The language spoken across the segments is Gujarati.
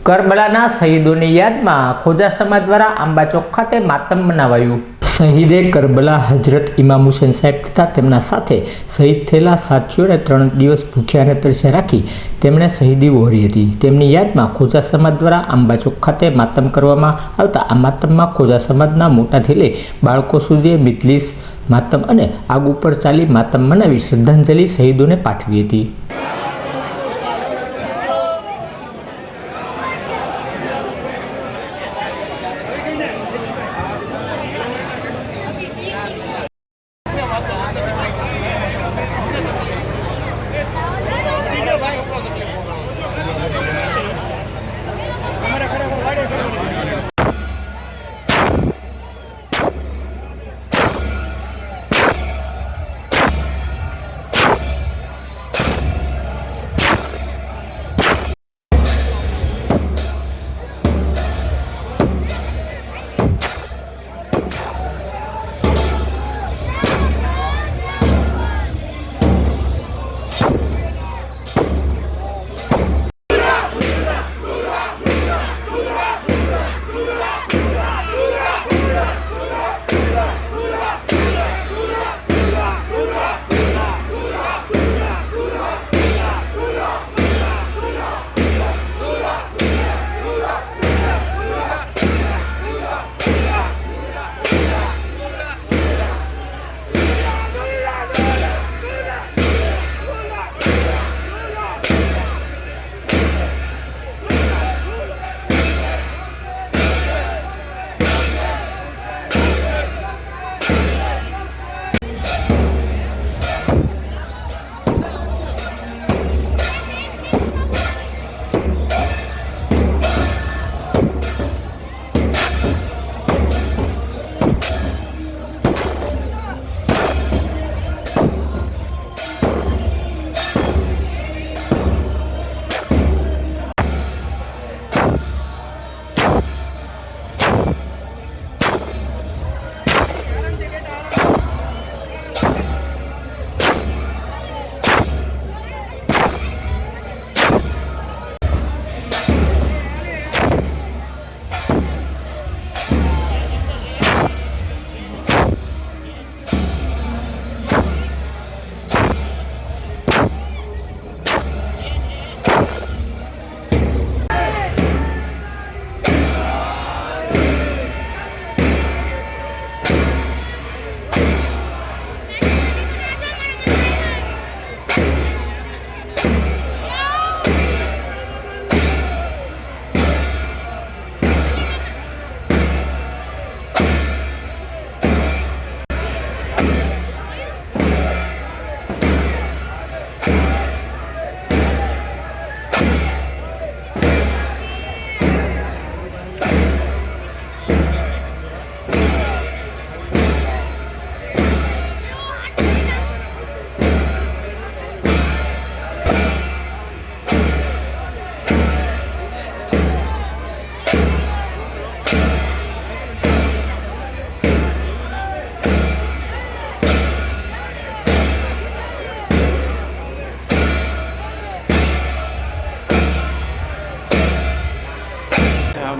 કરબલાના શહીદોની યાદમાં ખોજા સમાજ દ્વારા આંબા ચોક ખાતે માતમ મનાવાયું। શહીદે કરબલા હજરત ઇમામ હુસૈન સાહેબ તથા તેમના સાથે શહીદ થયેલા સાથીઓને 3 દિવસ ભૂખ્યા અને તરસ્યા રાખી તેમણે શહીદી વહોરી હતી। તેમની યાદમાં ખોજા સમાજ દ્વારા આંબા ચોક ખાતે માતમ કરવામાં આવતા આ માતમમાં ખોજા સમાજના મોટાથી લઈ બાળકો સુધી મિતલીસ માતમ અને આગ ઉપર ચાલી માતમ મનાવી શ્રદ્ધાંજલિ શહીદોને પાઠવી હતી।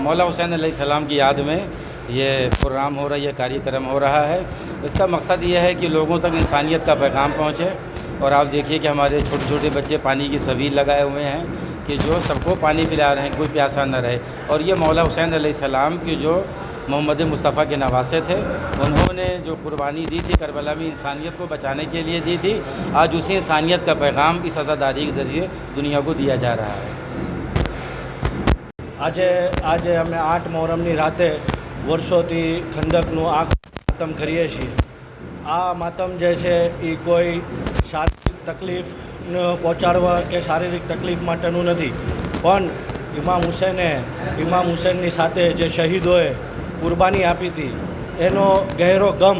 मौला हुसैन अलैहिस्सलाम की याद में ये प्रोग्राम हो रहा है, ये कार्यक्रम हो रहा है। इसका मकसद ये है कि लोगों तक इंसानियत का पैगाम पहुँचे। और आप देखिए कि हमारे छोटे छोटे बच्चे पानी की सबील लगाए हुए हैं कि जो सबको पानी पिला रहे हैं, कोई प्यासा न रहे। और ये मौला हुसैन अलैहिस्सलाम की जो मोहम्मद मुस्तफ़ा के नवासे थे, उन्होंने जो कुर्बानी दी थी करबला में इंसानियत को बचाने के लिए दी थी, आज उसी इंसानियत का पैगाम इस अज़ादारी के ज़रिए दुनिया को दिया जा रहा है। आज अमे 8 मोहरमनी राते वर्षोथी खंदकનું આ માતમ કરીએ છીએ। આ માતમ જે છે એ કોઈ શારીરિક તકલીફ પહોંચાડવા કે શારીરિક તકલીફ માટેનું નથી, પણ ઇમામ હુસૈનની સાથે જે શહીદોએ કુરબાની આપી હતી એનો ગહેરો ગમ,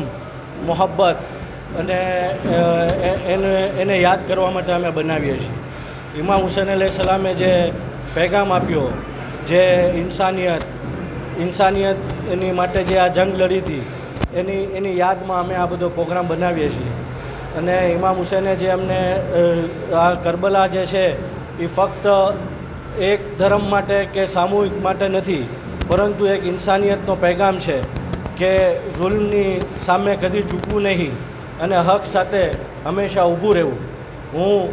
મોહબ્બત અને એને યાદ કરવા માટે અમે બનાવીએ છીએ। ઇમામ હુસૈન અલૈહિસ્સલામે જે पैगाम आप्यो, जे इंसानियतनी माटे जे आ जंग लड़ी थी एनी याद में अमे आ बधो प्रोग्राम बनावीए छीए। अने इमाम हुसैने जे अमने आ करबला जे छे ए फक्त એક ધર્મ માટે કે સામૂહિક માટે નથી, પરંતુ એક ઇન્સાનિયતનો પૈગામ છે કે જુલ્મની સામે કદી ઝૂકવું નહીં અને હક સાથે હંમેશા ઊભું રહેવું. હું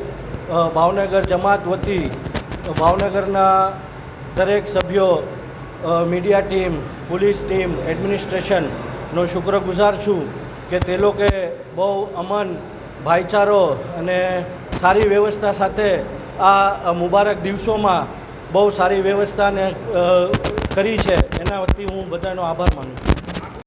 ભાવનગર જમાત વતી ભાવનગરના દરેક સભ્યો, મીડિયા ટીમ, પોલીસ ટીમ, એડમિનિસ્ટ્રેશનનો શુક્રગુજાર છું કે તે લોકોએ બહુ અમન, ભાઈચારો અને સારી વ્યવસ્થા સાથે આ મુબારક દિવસોમાં બહુ સારી વ્યવસ્થાને કરી છે. એના વતી હું બધાનો આભાર માનું છું.